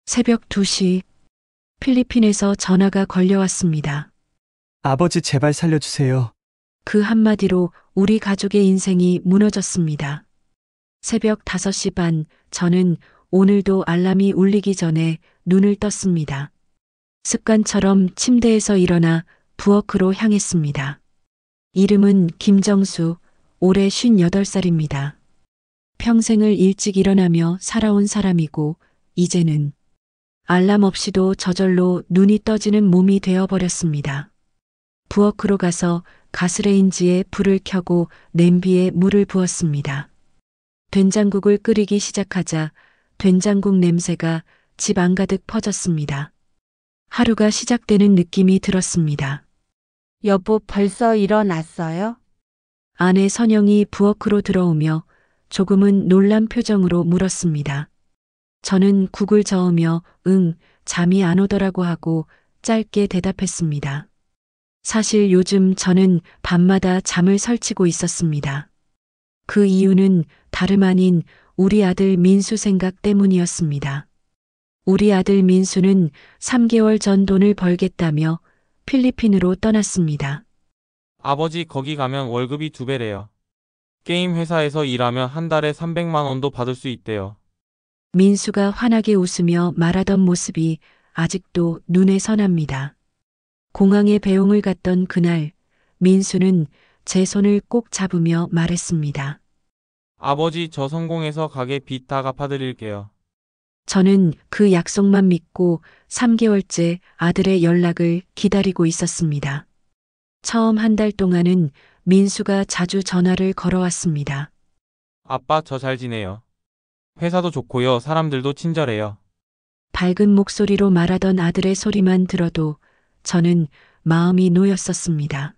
새벽 2시 필리핀에서 전화가 걸려왔습니다. 아버지 제발 살려주세요. 그 한마디로 우리 가족의 인생이 무너졌습니다. 새벽 5시 반 저는 오늘도 알람이 울리기 전에 눈을 떴습니다. 습관처럼 침대에서 일어나 부엌으로 향했습니다. 이름은 김정수, 올해 58살입니다. 평생을 일찍 일어나며 살아온 사람이고 이제는 알람 없이도 저절로 눈이 떠지는 몸이 되어버렸습니다. 부엌으로 가서 가스레인지에 불을 켜고 냄비에 물을 부었습니다. 된장국을 끓이기 시작하자 된장국 냄새가 집 안가득 퍼졌습니다. 하루가 시작되는 느낌이 들었습니다. 여보, 벌써 일어났어요? 아내 선영이 부엌으로 들어오며 조금은 놀란 표정으로 물었습니다. 저는 국을 저으며 잠이 안 오더라고 하고 짧게 대답했습니다. 사실 요즘 저는 밤마다 잠을 설치고 있었습니다. 그 이유는 다름 아닌 우리 아들 민수 생각 때문이었습니다. 우리 아들 민수는 3개월 전 돈을 벌겠다며 필리핀으로 떠났습니다. 아버지 거기 가면 월급이 2배래요. 게임 회사에서 일하면 한 달에 300만 원도 받을 수 있대요. 민수가 환하게 웃으며 말하던 모습이 아직도 눈에 선합니다. 공항에 배웅을 갔던 그날 민수는 제 손을 꼭 잡으며 말했습니다. 아버지 저 성공해서 가게 빚 다 갚아드릴게요. 저는 그 약속만 믿고 3개월째 아들의 연락을 기다리고 있었습니다. 처음 한 달 동안은 민수가 자주 전화를 걸어왔습니다. 아빠 저 잘 지내요. 회사도 좋고요. 사람들도 친절해요. 밝은 목소리로 말하던 아들의 소리만 들어도 저는 마음이 놓였었습니다.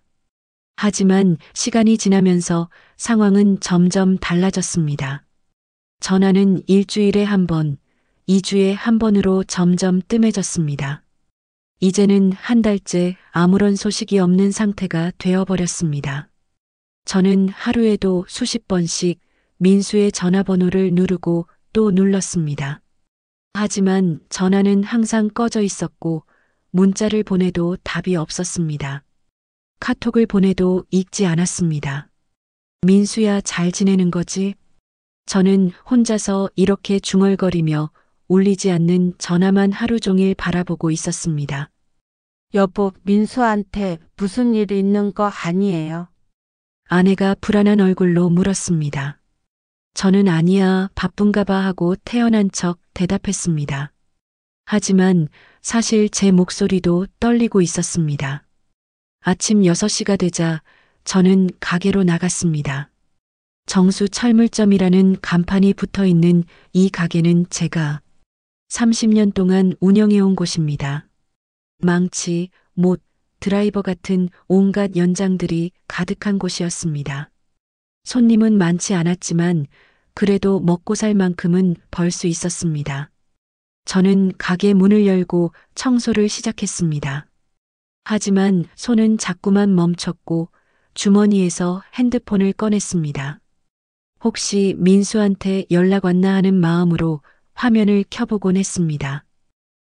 하지만 시간이 지나면서 상황은 점점 달라졌습니다. 전화는 일주일에 한 번, 2주에 한 번으로 점점 뜸해졌습니다. 이제는 한 달째 아무런 소식이 없는 상태가 되어버렸습니다. 저는 하루에도 수십 번씩 민수의 전화번호를 누르고 또 눌렀습니다. 하지만 전화는 항상 꺼져 있었고 문자를 보내도 답이 없었습니다. 카톡을 보내도 읽지 않았습니다. 민수야 잘 지내는 거지? 저는 혼자서 이렇게 중얼거리며 울리지 않는 전화만 하루 종일 바라보고 있었습니다. 여보, 민수한테 무슨 일 있는 거 아니에요? 아내가 불안한 얼굴로 물었습니다. 저는 아니야, 바쁜가 봐 하고 태연한 척 대답했습니다. 하지만 사실 제 목소리도 떨리고 있었습니다. 아침 6시가 되자 저는 가게로 나갔습니다. 정수 철물점이라는 간판이 붙어 있는 이 가게는 제가 30년 동안 운영해온 곳입니다. 망치, 못, 드라이버 같은 온갖 연장들이 가득한 곳이었습니다. 손님은 많지 않았지만 그래도 먹고 살 만큼은 벌 수 있었습니다. 저는 가게 문을 열고 청소를 시작했습니다. 하지만 손은 자꾸만 멈췄고 주머니에서 핸드폰을 꺼냈습니다. 혹시 민수한테 연락 왔나 하는 마음으로 화면을 켜보곤 했습니다.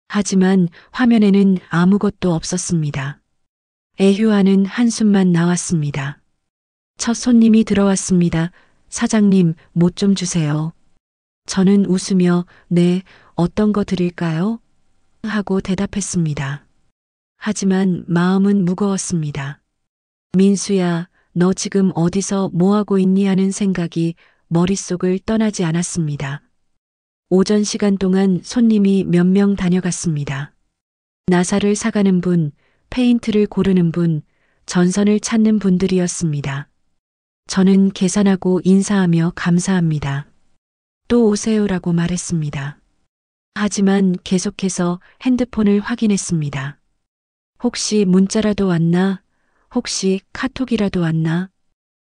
하지만 화면에는 아무것도 없었습니다. 애휴하는 한숨만 나왔습니다. 첫 손님이 들어왔습니다. 사장님, 못 좀 주세요. 저는 웃으며 네, 어떤 거 드릴까요? 하고 대답했습니다. 하지만 마음은 무거웠습니다. 민수야, 너 지금 어디서 뭐하고 있니 하는 생각이 머릿속을 떠나지 않았습니다. 오전 시간 동안 손님이 몇 명 다녀갔습니다. 나사를 사가는 분, 페인트를 고르는 분, 전선을 찾는 분들이었습니다. 저는 계산하고 인사하며 감사합니다. 또 오세요라고 말했습니다. 하지만 계속해서 핸드폰을 확인했습니다. 혹시 문자라도 왔나? 혹시 카톡이라도 왔나?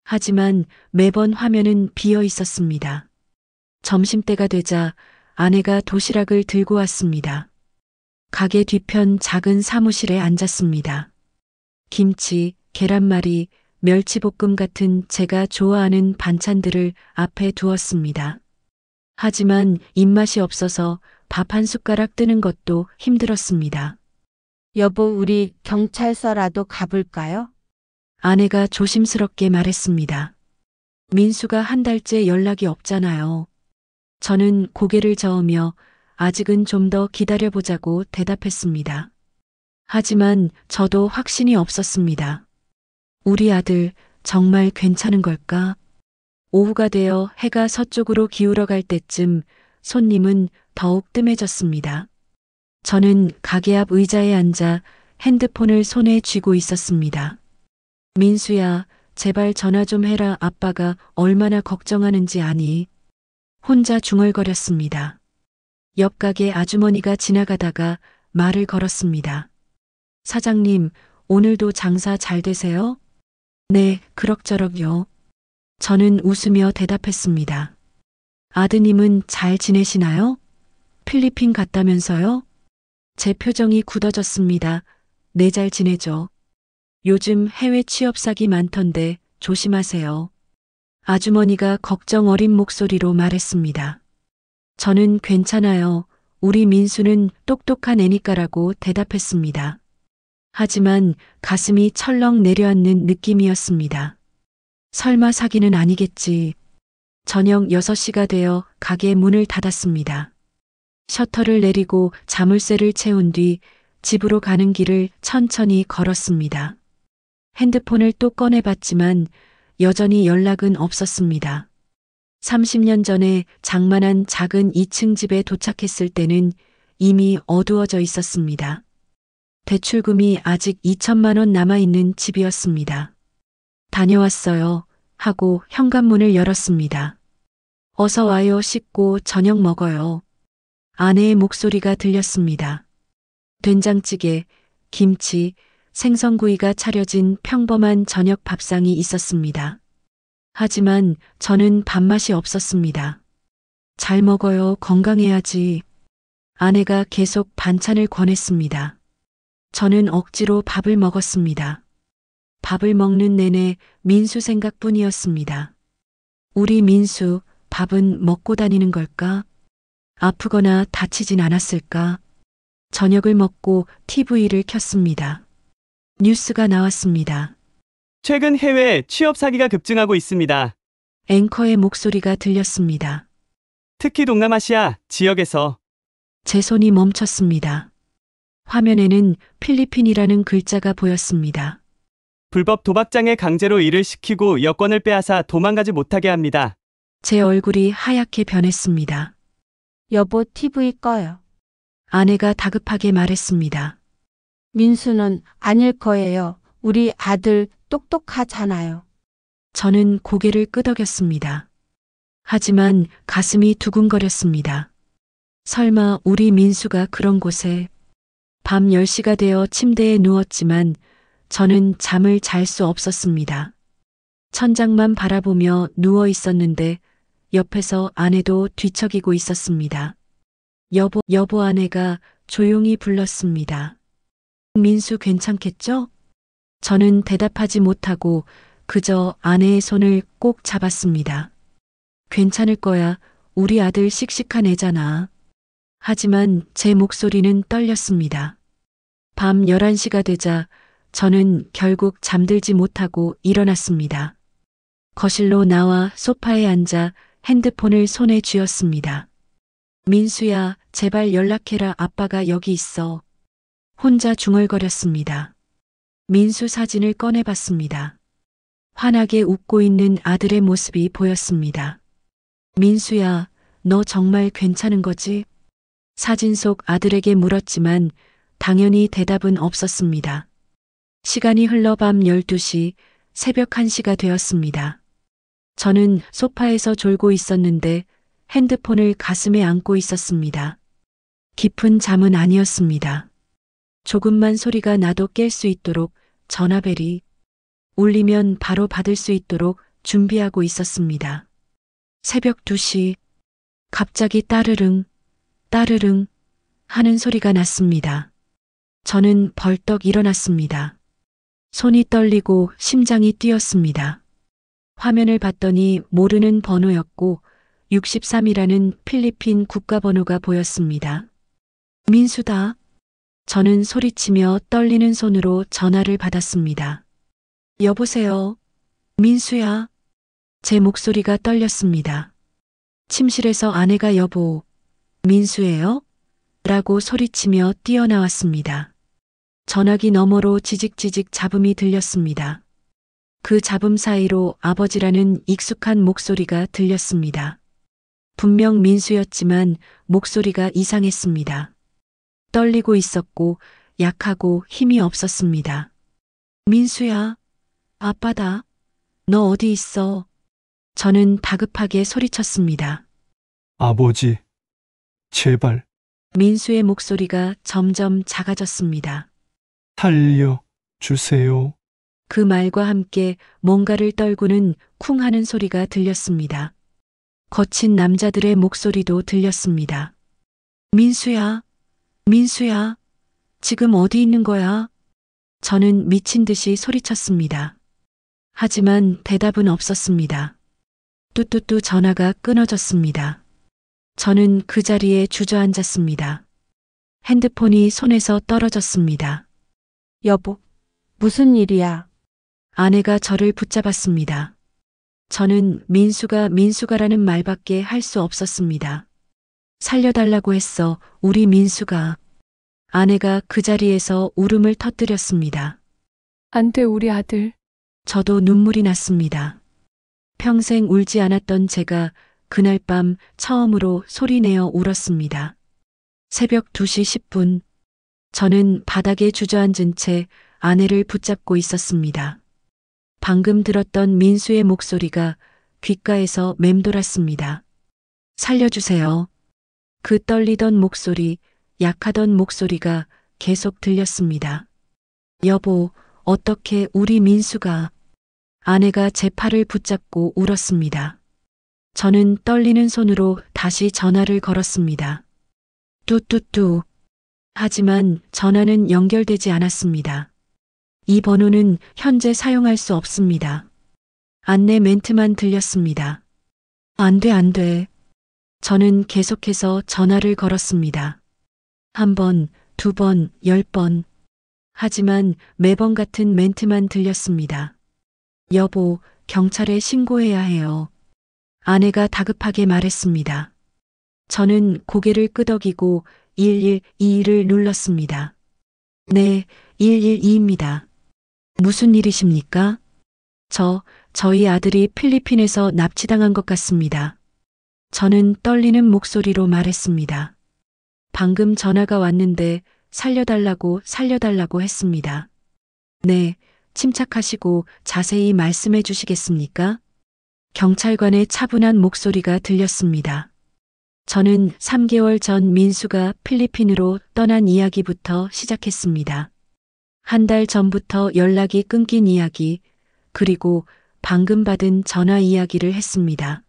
하지만 매번 화면은 비어 있었습니다. 점심때가 되자 아내가 도시락을 들고 왔습니다. 가게 뒤편 작은 사무실에 앉았습니다. 김치, 계란말이, 멸치볶음 같은 제가 좋아하는 반찬들을 앞에 두었습니다. 하지만 입맛이 없어서 밥 한 숟가락 뜨는 것도 힘들었습니다. 여보, 우리 경찰서라도 가볼까요? 아내가 조심스럽게 말했습니다. 민수가 한 달째 연락이 없잖아요. 저는 고개를 저으며 아직은 좀 더 기다려보자고 대답했습니다. 하지만 저도 확신이 없었습니다. 우리 아들 정말 괜찮은 걸까? 오후가 되어 해가 서쪽으로 기울어갈 때쯤 손님은 더욱 뜸해졌습니다. 저는 가게 앞 의자에 앉아 핸드폰을 손에 쥐고 있었습니다. 민수야, 제발 전화 좀 해라. 아빠가 얼마나 걱정하는지 아니? 혼자 중얼거렸습니다. 옆 가게 아주머니가 지나가다가 말을 걸었습니다. 사장님, 오늘도 장사 잘 되세요? 네, 그럭저럭요. 저는 웃으며 대답했습니다. 아드님은 잘 지내시나요? 필리핀 갔다면서요? 제 표정이 굳어졌습니다. 네, 잘 지내죠. 요즘 해외 취업 사기 많던데 조심하세요. 아주머니가 걱정 어린 목소리로 말했습니다. 저는 괜찮아요. 우리 민수는 똑똑한 애니까라고 대답했습니다. 하지만 가슴이 철렁 내려앉는 느낌이었습니다. 설마 사기는 아니겠지. 저녁 6시가 되어 가게 문을 닫았습니다. 셔터를 내리고 자물쇠를 채운 뒤 집으로 가는 길을 천천히 걸었습니다. 핸드폰을 또 꺼내봤지만 여전히 연락은 없었습니다. 30년 전에 장만한 작은 2층 집에 도착했을 때는 이미 어두워져 있었습니다. 대출금이 아직 2천만 원 남아있는 집이었습니다. 다녀왔어요. 하고 현관문을 열었습니다. 어서 와요. 씻고 저녁 먹어요. 아내의 목소리가 들렸습니다. 된장찌개, 김치, 생선구이가 차려진 평범한 저녁 밥상이 있었습니다. 하지만 저는 밥맛이 없었습니다. 잘 먹어요. 건강해야지. 아내가 계속 반찬을 권했습니다. 저는 억지로 밥을 먹었습니다. 밥을 먹는 내내 민수 생각뿐이었습니다. 우리 민수, 밥은 먹고 다니는 걸까? 아프거나 다치진 않았을까? 저녁을 먹고 TV를 켰습니다. 뉴스가 나왔습니다. 최근 해외 취업 사기가 급증하고 있습니다. 앵커의 목소리가 들렸습니다. 특히 동남아시아 지역에서. 제 손이 멈췄습니다. 화면에는 필리핀이라는 글자가 보였습니다. 불법 도박장에 강제로 일을 시키고 여권을 빼앗아 도망가지 못하게 합니다. 제 얼굴이 하얗게 변했습니다. 여보, TV 꺼요. 아내가 다급하게 말했습니다. 민수는 아닐 거예요. 우리 아들 똑똑하잖아요. 저는 고개를 끄덕였습니다. 하지만 가슴이 두근거렸습니다. 설마 우리 민수가 그런 곳에. 밤 10시가 되어 침대에 누웠지만 저는 잠을 잘 수 없었습니다. 천장만 바라보며 누워 있었는데 옆에서 아내도 뒤척이고 있었습니다. 여보, 아내가 조용히 불렀습니다. 민수 괜찮겠죠? 저는 대답하지 못하고 그저 아내의 손을 꼭 잡았습니다. 괜찮을 거야. 우리 아들 씩씩한 애잖아. 하지만 제 목소리는 떨렸습니다. 밤 11시가 되자 저는 결국 잠들지 못하고 일어났습니다. 거실로 나와 소파에 앉아 핸드폰을 손에 쥐었습니다. 민수야, 제발 연락해라. 아빠가 여기 있어. 혼자 중얼거렸습니다. 민수 사진을 꺼내봤습니다. 환하게 웃고 있는 아들의 모습이 보였습니다. 민수야, 너 정말 괜찮은 거지? 사진 속 아들에게 물었지만 당연히 대답은 없었습니다. 시간이 흘러 밤 12시, 새벽 1시가 되었습니다. 저는 소파에서 졸고 있었는데 핸드폰을 가슴에 안고 있었습니다. 깊은 잠은 아니었습니다. 조금만 소리가 나도 깰 수 있도록 전화벨이 울리면 바로 받을 수 있도록 준비하고 있었습니다. 새벽 2시, 갑자기 따르릉, 따르릉 하는 소리가 났습니다. 저는 벌떡 일어났습니다. 손이 떨리고 심장이 뛰었습니다. 화면을 봤더니 모르는 번호였고 63이라는 필리핀 국가번호가 보였습니다. 민수다. 저는 소리치며 떨리는 손으로 전화를 받았습니다. 여보세요. 민수야. 제 목소리가 떨렸습니다. 침실에서 아내가 여보, 민수예요? 라고 소리치며 뛰어나왔습니다. 전화기 너머로 지직지직 잡음이 들렸습니다. 그 잡음 사이로 아버지라는 익숙한 목소리가 들렸습니다. 분명 민수였지만 목소리가 이상했습니다. 떨리고 있었고 약하고 힘이 없었습니다. 민수야, 아빠다. 너 어디 있어? 저는 다급하게 소리쳤습니다. 아버지, 제발 민수의 목소리가 점점 작아졌습니다. 살려주세요. 그 말과 함께 뭔가를 떨구는 쿵 하는 소리가 들렸습니다. 거친 남자들의 목소리도 들렸습니다. 민수야, 민수야, 지금 어디 있는 거야? 저는 미친 듯이 소리쳤습니다. 하지만 대답은 없었습니다. 뚜뚜뚜 전화가 끊어졌습니다. 저는 그 자리에 주저앉았습니다. 핸드폰이 손에서 떨어졌습니다. 여보, 무슨 일이야? 아내가 저를 붙잡았습니다. 저는 민수가라는 말밖에 할 수 없었습니다. 살려달라고 했어, 우리 민수가. 아내가 그 자리에서 울음을 터뜨렸습니다. 안 돼, 우리 아들. 저도 눈물이 났습니다. 평생 울지 않았던 제가 그날 밤 처음으로 소리내어 울었습니다. 새벽 2시 10분. 저는 바닥에 주저앉은 채 아내를 붙잡고 있었습니다. 방금 들었던 민수의 목소리가 귓가에서 맴돌았습니다. 살려주세요. 그 떨리던 목소리, 약하던 목소리가 계속 들렸습니다. 여보, 어떻게 우리 민수가. 아내가 제 팔을 붙잡고 울었습니다. 저는 떨리는 손으로 다시 전화를 걸었습니다. 뚜뚜뚜. 하지만 전화는 연결되지 않았습니다. 이 번호는 현재 사용할 수 없습니다. 안내 멘트만 들렸습니다. 안 돼, 안 돼. 저는 계속해서 전화를 걸었습니다. 1번, 2번, 10번. 하지만 매번 같은 멘트만 들렸습니다. 여보, 경찰에 신고해야 해요. 아내가 다급하게 말했습니다. 저는 고개를 끄덕이고 1122를 눌렀습니다. 네, 112입니다. 무슨 일이십니까? 저희 아들이 필리핀에서 납치당한 것 같습니다. 저는 떨리는 목소리로 말했습니다. 방금 전화가 왔는데 살려달라고 했습니다. 네, 침착하시고 자세히 말씀해 주시겠습니까? 경찰관의 차분한 목소리가 들렸습니다. 저는 3개월 전 민수가 필리핀으로 떠난 이야기부터 시작했습니다. 1달 전부터 연락이 끊긴 이야기, 그리고 방금 받은 전화 이야기를 했습니다.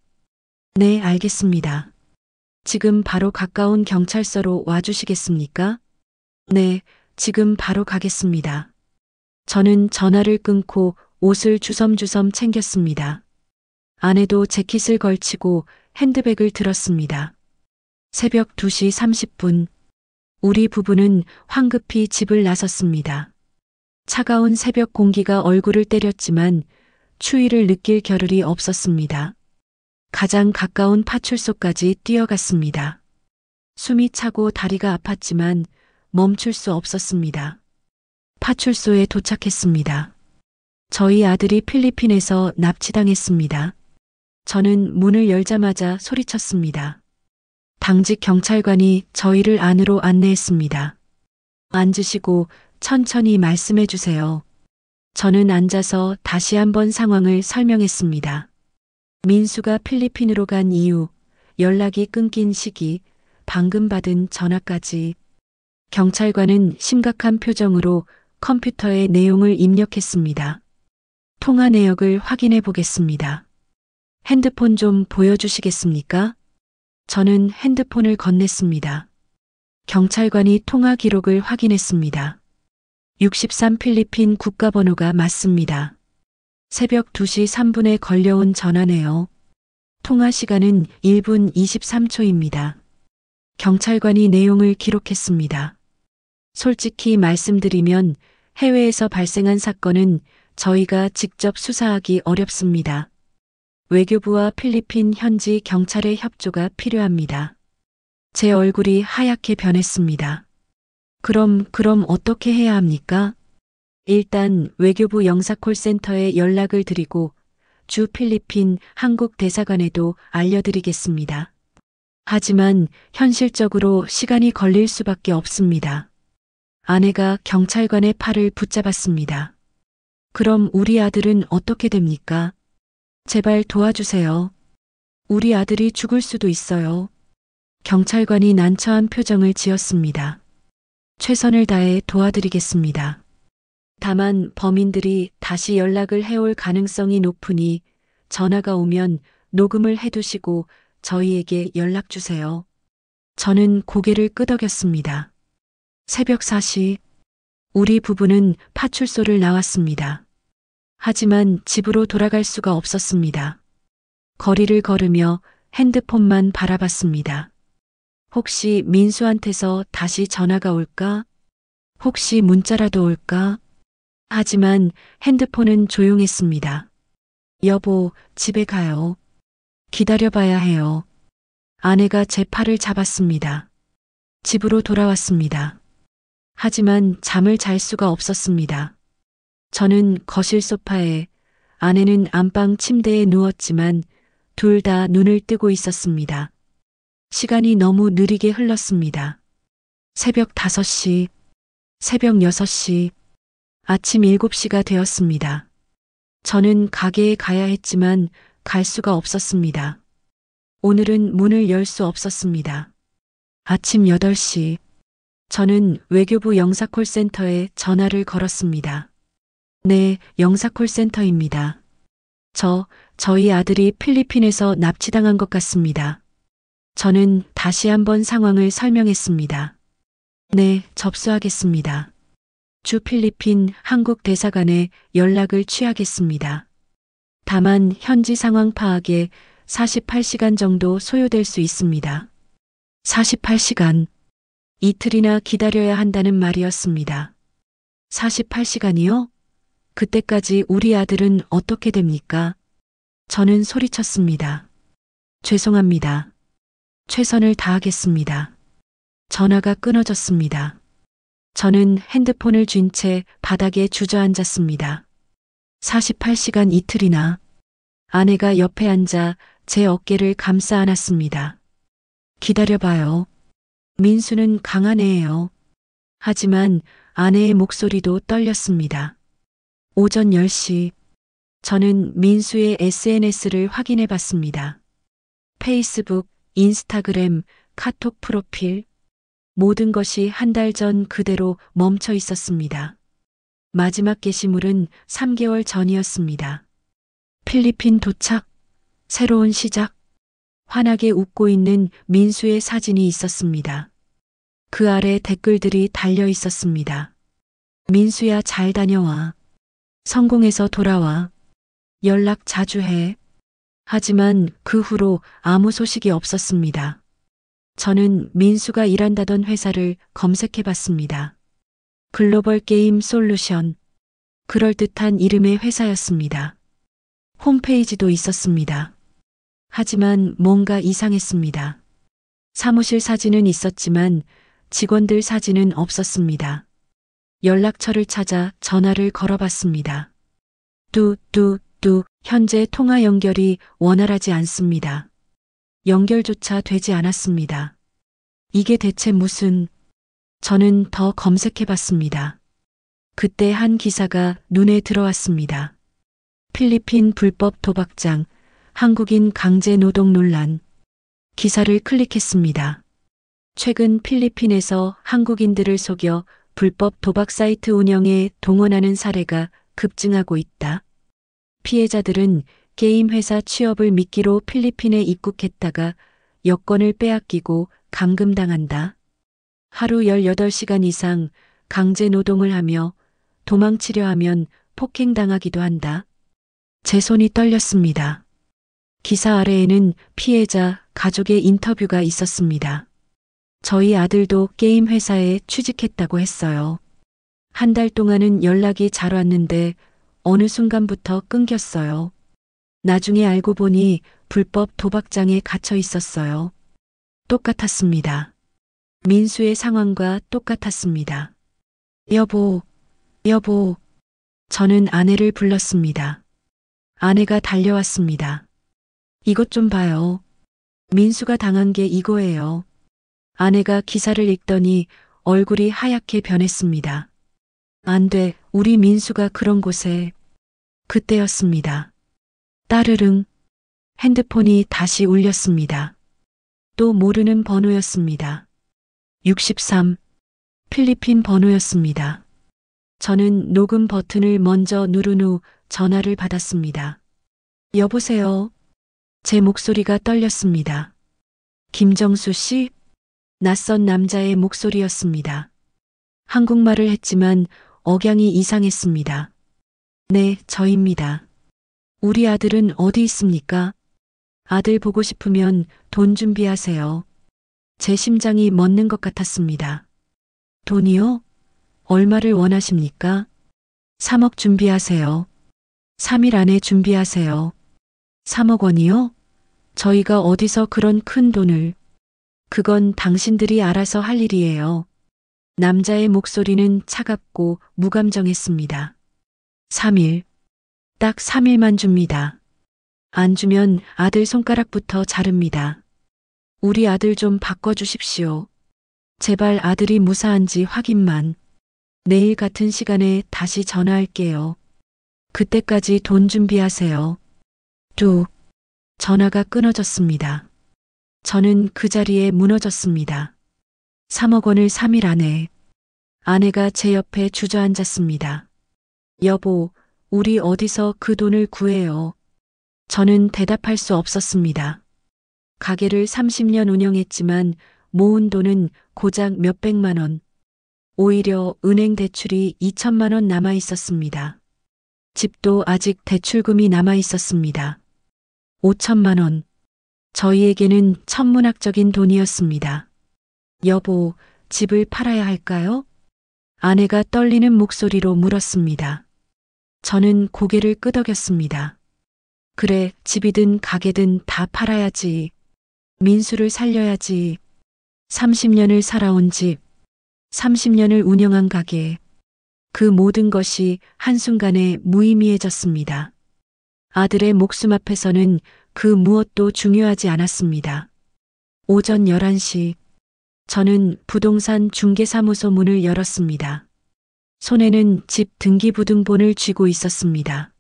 네, 알겠습니다. 지금 바로 가까운 경찰서로 와주시겠습니까? 네, 지금 바로 가겠습니다. 저는 전화를 끊고 옷을 주섬주섬 챙겼습니다. 아내도 재킷을 걸치고 핸드백을 들었습니다. 새벽 2시 30분. 우리 부부는 황급히 집을 나섰습니다. 차가운 새벽 공기가 얼굴을 때렸지만 추위를 느낄 겨를이 없었습니다. 가장 가까운 파출소까지 뛰어갔습니다. 숨이 차고 다리가 아팠지만 멈출 수 없었습니다. 파출소에 도착했습니다. 저희 아들이 필리핀에서 납치당했습니다. 저는 문을 열자마자 소리쳤습니다. 당직 경찰관이 저희를 안으로 안내했습니다. 앉으시고 천천히 말씀해 주세요. 저는 앉아서 다시 한번 상황을 설명했습니다. 민수가 필리핀으로 간 이유, 연락이 끊긴 시기, 방금 받은 전화까지. 경찰관은 심각한 표정으로 컴퓨터에 내용을 입력했습니다. 통화 내역을 확인해 보겠습니다. 핸드폰 좀 보여주시겠습니까? 저는 핸드폰을 건넸습니다. 경찰관이 통화 기록을 확인했습니다. 63 필리핀 국가번호가 맞습니다. 새벽 2시 3분에 걸려온 전화네요. 통화 시간은 1분 23초입니다. 경찰관이 내용을 기록했습니다. 솔직히 말씀드리면 해외에서 발생한 사건은 저희가 직접 수사하기 어렵습니다. 외교부와 필리핀 현지 경찰의 협조가 필요합니다. 제 얼굴이 하얗게 변했습니다. 그럼 어떻게 해야 합니까? 일단 외교부 영사콜센터에 연락을 드리고 주 필리핀 한국 대사관에도 알려드리겠습니다. 하지만 현실적으로 시간이 걸릴 수밖에 없습니다. 아내가 경찰관의 팔을 붙잡았습니다. 그럼 우리 아들은 어떻게 됩니까? 제발 도와주세요. 우리 아들이 죽을 수도 있어요. 경찰관이 난처한 표정을 지었습니다. 최선을 다해 도와드리겠습니다. 다만 범인들이 다시 연락을 해올 가능성이 높으니 전화가 오면 녹음을 해두시고 저희에게 연락 주세요. 저는 고개를 끄덕였습니다. 새벽 4시, 우리 부부는 파출소를 나왔습니다. 하지만 집으로 돌아갈 수가 없었습니다. 거리를 걸으며 핸드폰만 바라봤습니다. 혹시 민수한테서 다시 전화가 올까? 혹시 문자라도 올까? 하지만 핸드폰은 조용했습니다. 여보, 집에 가요. 기다려봐야 해요. 아내가 제 팔을 잡았습니다. 집으로 돌아왔습니다. 하지만 잠을 잘 수가 없었습니다. 저는 거실 소파에, 아내는 안방 침대에 누웠지만 둘 다 눈을 뜨고 있었습니다. 시간이 너무 느리게 흘렀습니다. 새벽 5시, 새벽 6시, 아침 7시가 되었습니다. 저는 가게에 가야 했지만 갈 수가 없었습니다. 오늘은 문을 열 수 없었습니다. 아침 8시, 저는 외교부 영사콜센터에 전화를 걸었습니다. 네, 영사콜센터입니다. 저희 아들이 필리핀에서 납치당한 것 같습니다. 저는 다시 한번 상황을 설명했습니다. 네, 접수하겠습니다. 주 필리핀 한국 대사관에 연락을 취하겠습니다. 다만 현지 상황 파악에 48시간 정도 소요될 수 있습니다. 48시간. 이틀이나 기다려야 한다는 말이었습니다. 48시간이요? 그때까지 우리 아들은 어떻게 됩니까? 저는 소리쳤습니다. 죄송합니다. 최선을 다하겠습니다. 전화가 끊어졌습니다. 저는 핸드폰을 쥔 채 바닥에 주저앉았습니다. 48시간 이틀이나. 아내가 옆에 앉아 제 어깨를 감싸 안았습니다. 기다려봐요. 민수는 강한 애예요. 하지만 아내의 목소리도 떨렸습니다. 오전 10시, 저는 민수의 SNS를 확인해 봤습니다. 페이스북, 인스타그램, 카톡 프로필, 모든 것이 한 달 전 그대로 멈춰 있었습니다. 마지막 게시물은 3개월 전이었습니다. 필리핀 도착, 새로운 시작, 환하게 웃고 있는 민수의 사진이 있었습니다. 그 아래 댓글들이 달려 있었습니다. 민수야, 잘 다녀와. 성공해서 돌아와. 연락 자주 해. 하지만 그 후로 아무 소식이 없었습니다. 저는 민수가 일한다던 회사를 검색해 봤습니다. 글로벌 게임 솔루션. 그럴듯한 이름의 회사였습니다. 홈페이지도 있었습니다. 하지만 뭔가 이상했습니다. 사무실 사진은 있었지만 직원들 사진은 없었습니다. 연락처를 찾아 전화를 걸어봤습니다. 현재 통화 연결이 원활하지 않습니다. 연결조차 되지 않았습니다. 이게 대체 무슨... 저는 더 검색해봤습니다. 그때 한 기사가 눈에 들어왔습니다. 필리핀 불법 도박장, 한국인 강제 노동 논란. 기사를 클릭했습니다. 최근 필리핀에서 한국인들을 속여 불법 도박 사이트 운영에 동원하는 사례가 급증하고 있다. 피해자들은 게임 회사 취업을 미끼로 필리핀에 입국했다가 여권을 빼앗기고 감금당한다. 하루 18시간 이상 강제 노동을 하며 도망치려 하면 폭행당하기도 한다. 제 손이 떨렸습니다. 기사 아래에는 피해자 가족의 인터뷰가 있었습니다. 저희 아들도 게임 회사에 취직했다고 했어요. 한 달 동안은 연락이 잘 왔는데 어느 순간부터 끊겼어요. 나중에 알고 보니 불법 도박장에 갇혀 있었어요. 똑같았습니다. 민수의 상황과 똑같았습니다. 여보, 여보. 저는 아내를 불렀습니다. 아내가 달려왔습니다. 이것 좀 봐요. 민수가 당한 게 이거예요. 아내가 기사를 읽더니 얼굴이 하얗게 변했습니다. 안 돼, 우리 민수가 그런 곳에. 그때였습니다. 따르릉. 핸드폰이 다시 울렸습니다. 또 모르는 번호였습니다. 63. 필리핀 번호였습니다. 저는 녹음 버튼을 먼저 누른 후 전화를 받았습니다. 여보세요. 제 목소리가 떨렸습니다. 김정수 씨? 낯선 남자의 목소리였습니다. 한국말을 했지만 억양이 이상했습니다. 네, 저입니다. 우리 아들은 어디 있습니까? 아들 보고 싶으면 돈 준비하세요. 제 심장이 멎는 것 같았습니다. 돈이요? 얼마를 원하십니까? 3억 준비하세요. 3일 안에 준비하세요. 3억 원이요? 저희가 어디서 그런 큰 돈을. 그건 당신들이 알아서 할 일이에요. 남자의 목소리는 차갑고 무감정했습니다. 3일. 딱 3일만 줍니다. 안 주면 아들 손가락부터 자릅니다. 우리 아들 좀 바꿔주십시오. 제발 아들이 무사한지 확인만. 내일 같은 시간에 다시 전화할게요. 그때까지 돈 준비하세요. 뚝. 전화가 끊어졌습니다. 저는 그 자리에 무너졌습니다. 3억 원을 3일 안에. 아내가 제 옆에 주저앉았습니다. 여보, 우리 어디서 그 돈을 구해요? 저는 대답할 수 없었습니다. 가게를 30년 운영했지만 모은 돈은 고작 몇백만 원. 오히려 은행 대출이 2천만 원 남아 있었습니다. 집도 아직 대출금이 남아 있었습니다. 5천만 원. 저희에게는 천문학적인 돈이었습니다. 여보, 집을 팔아야 할까요? 아내가 떨리는 목소리로 물었습니다. 저는 고개를 끄덕였습니다. 그래, 집이든 가게든 다 팔아야지. 민수를 살려야지. 30년을 살아온 집, 30년을 운영한 가게. 그 모든 것이 한순간에 무의미해졌습니다. 아들의 목숨 앞에서는 그 무엇도 중요하지 않았습니다. 오전 11시. 저는 부동산 중개사무소 문을 열었습니다. 손에는 집 등기부등본을 쥐고 있었습니다.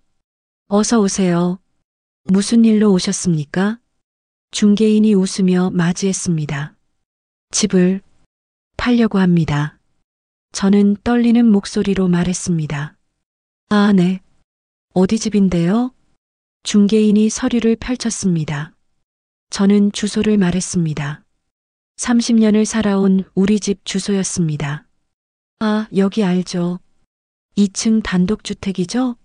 어서 오세요. 무슨 일로 오셨습니까? 중개인이 웃으며 맞이했습니다. 집을 팔려고 합니다. 저는 떨리는 목소리로 말했습니다. 아, 네. 어디 집인데요? 중개인이 서류를 펼쳤습니다. 저는 주소를 말했습니다. 30년을 살아온 우리 집 주소였습니다. 아, 여기 알죠. 2층 단독주택이죠?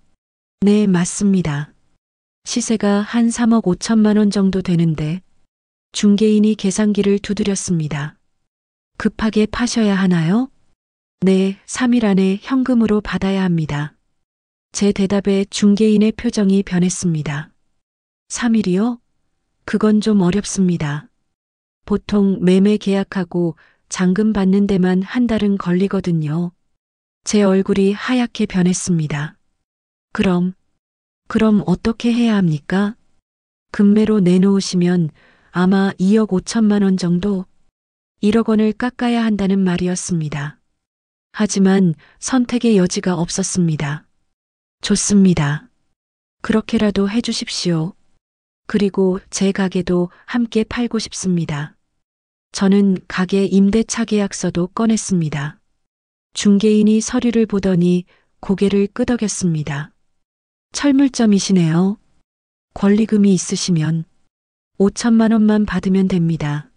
네, 맞습니다. 시세가 한 3억 5천만 원 정도 되는데. 중개인이 계산기를 두드렸습니다. 급하게 파셔야 하나요? 네, 3일 안에 현금으로 받아야 합니다. 제 대답에 중개인의 표정이 변했습니다. 3일이요? 그건 좀 어렵습니다. 보통 매매 계약하고 잔금 받는 데만 한 달은 걸리거든요. 제 얼굴이 하얗게 변했습니다. 그럼 어떻게 해야 합니까? 금매로 내놓으시면 아마 2억 5천만 원 정도, 1억 원을 깎아야 한다는 말이었습니다. 하지만 선택의 여지가 없었습니다. 좋습니다. 그렇게라도 해주십시오. 그리고 제 가게도 함께 팔고 싶습니다. 저는 가게 임대차 계약서도 꺼냈습니다. 중개인이 서류를 보더니 고개를 끄덕였습니다. 철물점이시네요. 권리금이 있으시면 5천만 원만 받으면 됩니다.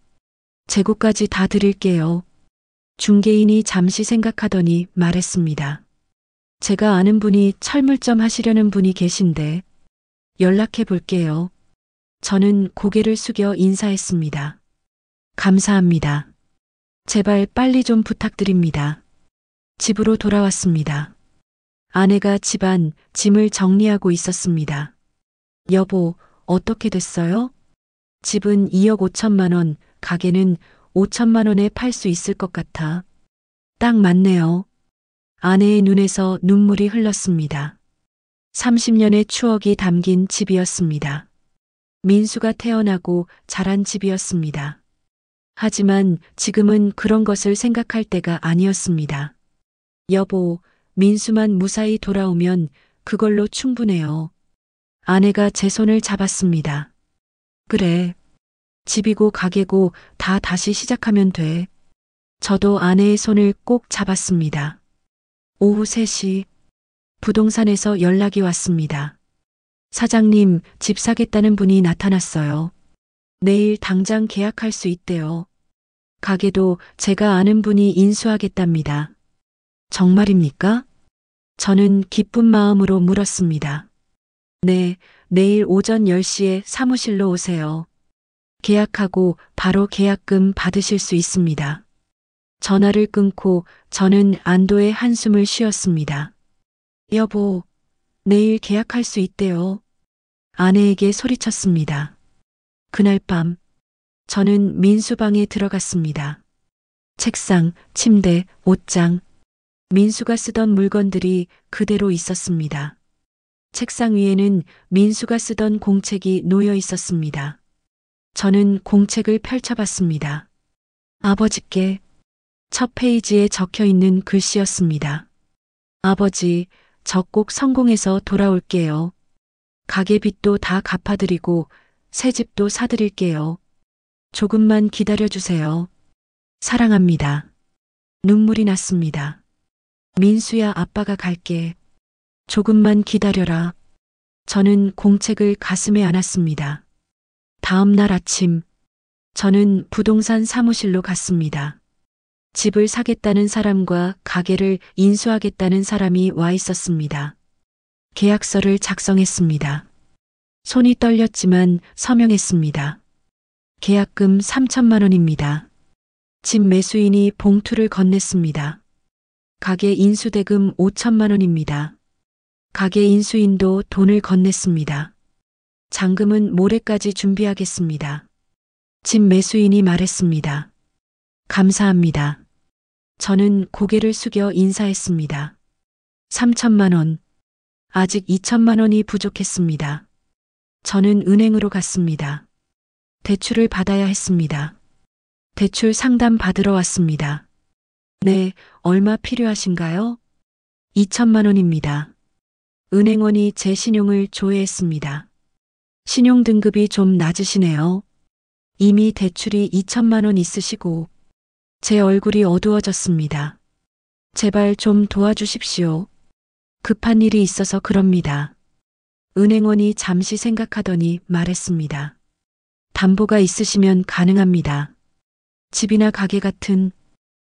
재고까지 다 드릴게요. 중개인이 잠시 생각하더니 말했습니다. 제가 아는 분이 철물점 하시려는 분이 계신데 연락해 볼게요. 저는 고개를 숙여 인사했습니다. 감사합니다. 제발 빨리 좀 부탁드립니다. 집으로 돌아왔습니다. 아내가 집안 짐을 정리하고 있었습니다. 여보, 어떻게 됐어요? 집은 2억 5천만 원, 가게는 5천만 원에 팔 수 있을 것 같아. 딱 맞네요. 아내의 눈에서 눈물이 흘렀습니다. 30년의 추억이 담긴 집이었습니다. 민수가 태어나고 자란 집이었습니다. 하지만 지금은 그런 것을 생각할 때가 아니었습니다. 여보, 민수만 무사히 돌아오면 그걸로 충분해요. 아내가 제 손을 잡았습니다. 그래. 집이고 가게고 다 다시 시작하면 돼. 저도 아내의 손을 꼭 잡았습니다. 오후 3시 부동산에서 연락이 왔습니다. 사장님, 집 사겠다는 분이 나타났어요. 내일 당장 계약할 수 있대요. 가게도 제가 아는 분이 인수하겠답니다. 정말입니까? 저는 기쁜 마음으로 물었습니다. 네, 내일 오전 10시에 사무실로 오세요. 계약하고 바로 계약금 받으실 수 있습니다. 전화를 끊고 저는 안도의 한숨을 쉬었습니다. 여보, 내일 계약할 수 있대요. 아내에게 소리쳤습니다. 그날 밤, 저는 민수방에 들어갔습니다. 책상, 침대, 옷장, 민수가 쓰던 물건들이 그대로 있었습니다. 책상 위에는 민수가 쓰던 공책이 놓여 있었습니다. 저는 공책을 펼쳐봤습니다. 아버지께 첫 페이지에 적혀 있는 글씨였습니다. 아버지, 저 꼭 성공해서 돌아올게요. 가게 빚도 다 갚아드리고 새 집도 사드릴게요. 조금만 기다려주세요. 사랑합니다. 눈물이 났습니다. 민수야, 아빠가 갈게. 조금만 기다려라. 저는 공책을 가슴에 안았습니다. 다음 날 아침, 저는 부동산 사무실로 갔습니다. 집을 사겠다는 사람과 가게를 인수하겠다는 사람이 와 있었습니다. 계약서를 작성했습니다. 손이 떨렸지만 서명했습니다. 계약금 3천만 원입니다. 집 매수인이 봉투를 건넸습니다. 가게 인수대금 5천만 원입니다. 가게 인수인도 돈을 건넸습니다. 잔금은 모레까지 준비하겠습니다. 집 매수인이 말했습니다. 감사합니다. 저는 고개를 숙여 인사했습니다. 3천만 원. 아직 2천만 원이 부족했습니다. 저는 은행으로 갔습니다. 대출을 받아야 했습니다. 대출 상담 받으러 왔습니다. 네, 얼마 필요하신가요? 2천만 원입니다. 은행원이 제 신용을 조회했습니다. 신용 등급이 좀 낮으시네요. 이미 대출이 2천만 원 있으시고 제 얼굴이 어두워졌습니다. 제발 좀 도와주십시오. 급한 일이 있어서 그럽니다. 은행원이 잠시 생각하더니 말했습니다. 담보가 있으시면 가능합니다. 집이나 가게 같은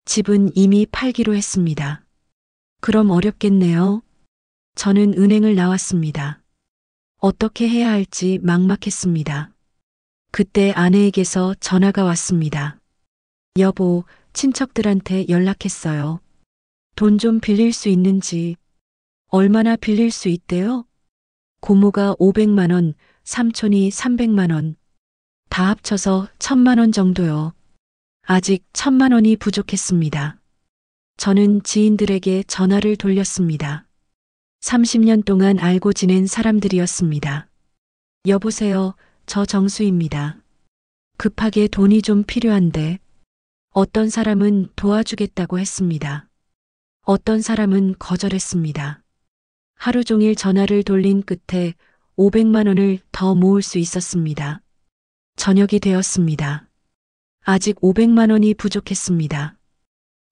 집은 이미 팔기로 했습니다. 그럼 어렵겠네요. 저는 은행을 나왔습니다. 어떻게 해야 할지 막막했습니다. 그때 아내에게서 전화가 왔습니다. 여보, 친척들한테 연락했어요. 돈 좀 빌릴 수 있는지. 얼마나 빌릴 수 있대요? 고모가 500만 원, 삼촌이 300만 원. 다 합쳐서 1,000만 원 정도요. 아직 1,000만 원이 부족했습니다. 저는 지인들에게 전화를 돌렸습니다. 30년 동안 알고 지낸 사람들이었습니다. 여보세요, 저 정수입니다. 급하게 돈이 좀 필요한데. 어떤 사람은 도와주겠다고 했습니다. 어떤 사람은 거절했습니다. 하루 종일 전화를 돌린 끝에 500만 원을 더 모을 수 있었습니다. 저녁이 되었습니다. 아직 500만 원이 부족했습니다.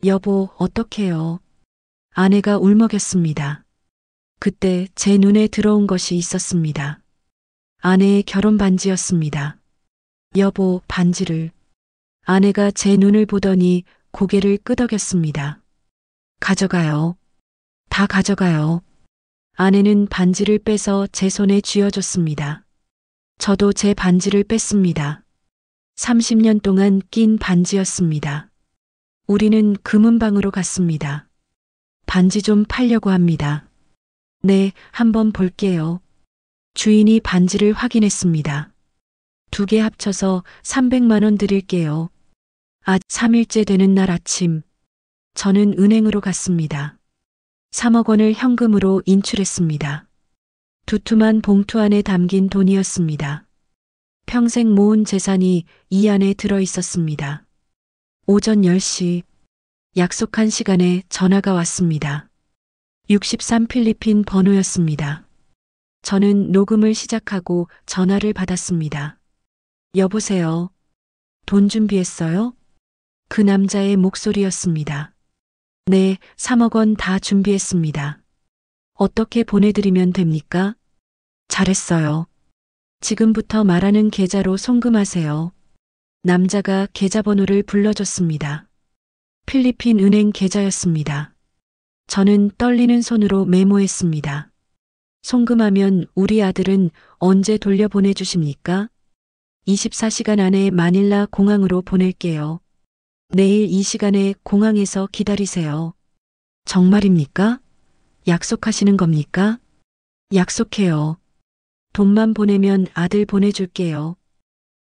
여보, 어떡해요? 아내가 울먹였습니다. 그때 제 눈에 들어온 것이 있었습니다. 아내의 결혼 반지였습니다. 여보, 반지를. 아내가 제 눈을 보더니 고개를 끄덕였습니다. 가져가요. 다 가져가요. 아내는 반지를 빼서 제 손에 쥐어줬습니다. 저도 제 반지를 뺐습니다. 30년 동안 낀 반지였습니다. 우리는 금은방으로 갔습니다. 반지 좀 팔려고 합니다. 네, 한번 볼게요. 주인이 반지를 확인했습니다. 2개 합쳐서 300만 원 드릴게요. 3일째 되는 날 아침, 저는 은행으로 갔습니다. 3억 원을 현금으로 인출했습니다. 두툼한 봉투 안에 담긴 돈이었습니다. 평생 모은 재산이 이 안에 들어 있었습니다. 오전 10시, 약속한 시간에 전화가 왔습니다. 63 필리핀 번호였습니다. 저는 녹음을 시작하고 전화를 받았습니다. 여보세요. 돈 준비했어요? 그 남자의 목소리였습니다. 네, 3억 원 다 준비했습니다. 어떻게 보내드리면 됩니까? 잘했어요. 지금부터 말하는 계좌로 송금하세요. 남자가 계좌번호를 불러줬습니다. 필리핀 은행 계좌였습니다. 저는 떨리는 손으로 메모했습니다. 송금하면 우리 아들은 언제 돌려보내주십니까? 24시간 안에 마닐라 공항으로 보낼게요. 내일 이 시간에 공항에서 기다리세요. 정말입니까? 약속하시는 겁니까? 약속해요. 돈만 보내면 아들 보내줄게요.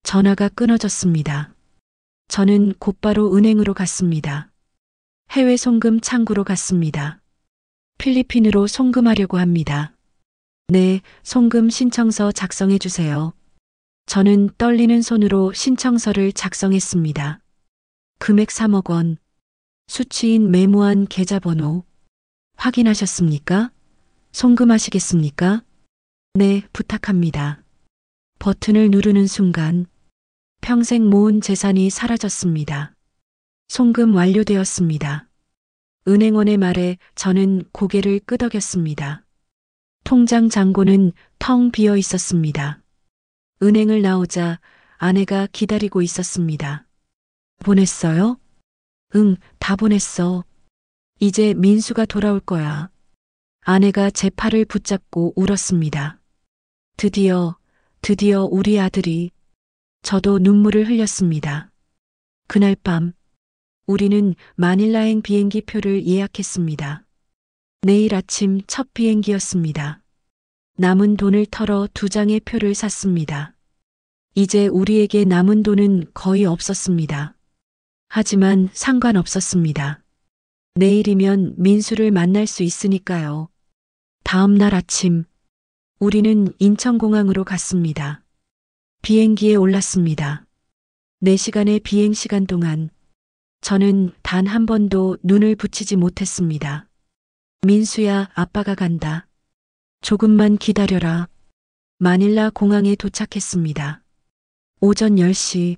전화가 끊어졌습니다. 저는 곧바로 은행으로 갔습니다. 해외 송금 창구로 갔습니다. 필리핀으로 송금하려고 합니다. 네, 송금 신청서 작성해 주세요. 저는 떨리는 손으로 신청서를 작성했습니다. 금액 3억 원, 수취인 메모한 계좌번호. 확인하셨습니까? 송금하시겠습니까? 네, 부탁합니다. 버튼을 누르는 순간 평생 모은 재산이 사라졌습니다. 송금 완료되었습니다. 은행원의 말에 저는 고개를 끄덕였습니다. 통장 잔고는 텅 비어 있었습니다. 은행을 나오자 아내가 기다리고 있었습니다. 보냈어요? 응, 다 보냈어. 이제 민수가 돌아올 거야. 아내가 제 팔을 붙잡고 울었습니다. 드디어 우리 아들이. 저도 눈물을 흘렸습니다. 그날 밤, 우리는 마닐라행 비행기 표를 예약했습니다. 내일 아침 첫 비행기였습니다. 남은 돈을 털어 2장의 표를 샀습니다. 이제 우리에게 남은 돈은 거의 없었습니다. 하지만 상관없었습니다. 내일이면 민수를 만날 수 있으니까요. 다음 날 아침, 우리는 인천공항으로 갔습니다. 비행기에 올랐습니다. 4시간의 비행 시간 동안 저는 단 한 번도 눈을 붙이지 못했습니다. 민수야, 아빠가 간다. 조금만 기다려라. 마닐라 공항에 도착했습니다. 오전 10시,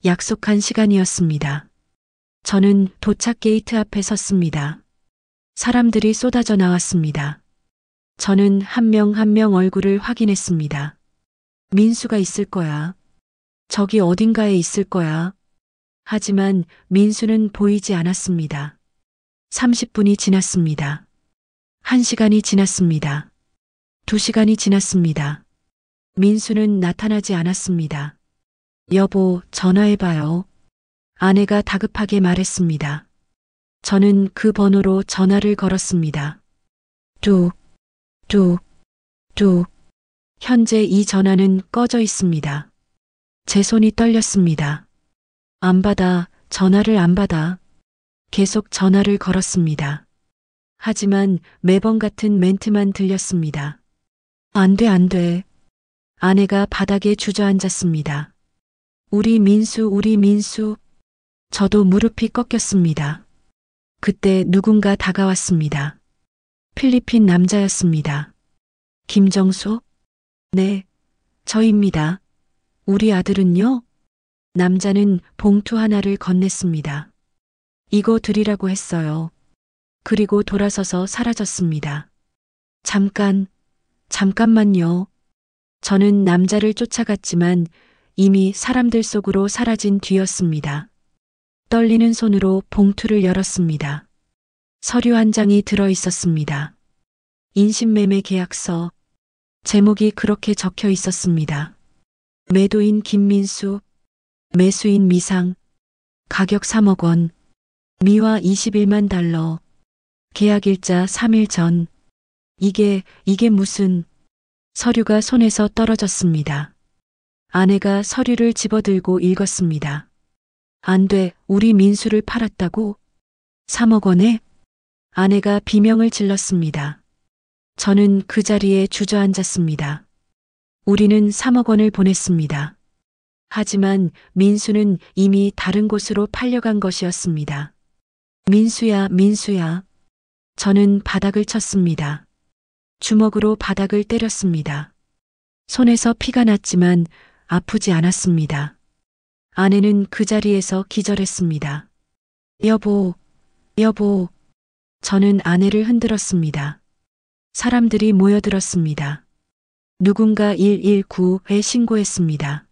약속한 시간이었습니다. 저는 도착 게이트 앞에 섰습니다. 사람들이 쏟아져 나왔습니다. 저는 한 명 한 명 얼굴을 확인했습니다. 민수가 있을 거야. 저기 어딘가에 있을 거야. 하지만 민수는 보이지 않았습니다. 30분이 지났습니다. 1시간이 지났습니다. 2시간이 지났습니다. 민수는 나타나지 않았습니다. 여보, 전화해봐요. 아내가 다급하게 말했습니다. 저는 그 번호로 전화를 걸었습니다. 뚝. 현재 이 전화는 꺼져 있습니다. 제 손이 떨렸습니다. 안 받아, 전화를 안 받아. 계속 전화를 걸었습니다. 하지만 매번 같은 멘트만 들렸습니다. 안 돼. 아내가 바닥에 주저앉았습니다. 우리 민수. 저도 무릎이 꺾였습니다. 그때 누군가 다가왔습니다. 필리핀 남자였습니다. 김정수? 네, 저입니다. 우리 아들은요? 남자는 봉투 하나를 건넸습니다. 이거 드리라고 했어요. 그리고 돌아서서 사라졌습니다. 잠깐만요. 저는 남자를 쫓아갔지만 이미 사람들 속으로 사라진 뒤였습니다. 떨리는 손으로 봉투를 열었습니다. 서류 한 장이 들어 있었습니다. 인신매매 계약서. 제목이 그렇게 적혀 있었습니다. 매도인 김민수, 매수인 미상, 가격 3억 원, 미화 21만 달러, 계약일자 3일 전. 이게 무슨. 서류가 손에서 떨어졌습니다. 아내가 서류를 집어들고 읽었습니다. 안 돼, 우리 민수를 팔았다고? 3억 원에? 아내가 비명을 질렀습니다. 저는 그 자리에 주저앉았습니다. 우리는 3억 원을 보냈습니다. 하지만 민수는 이미 다른 곳으로 팔려간 것이었습니다. 민수야, 민수야. 저는 바닥을 쳤습니다. 주먹으로 바닥을 때렸습니다. 손에서 피가 났지만 아프지 않았습니다. 아내는 그 자리에서 기절했습니다. 여보, 여보. 저는 아내를 흔들었습니다. 사람들이 모여들었습니다. 누군가 119에 신고했습니다.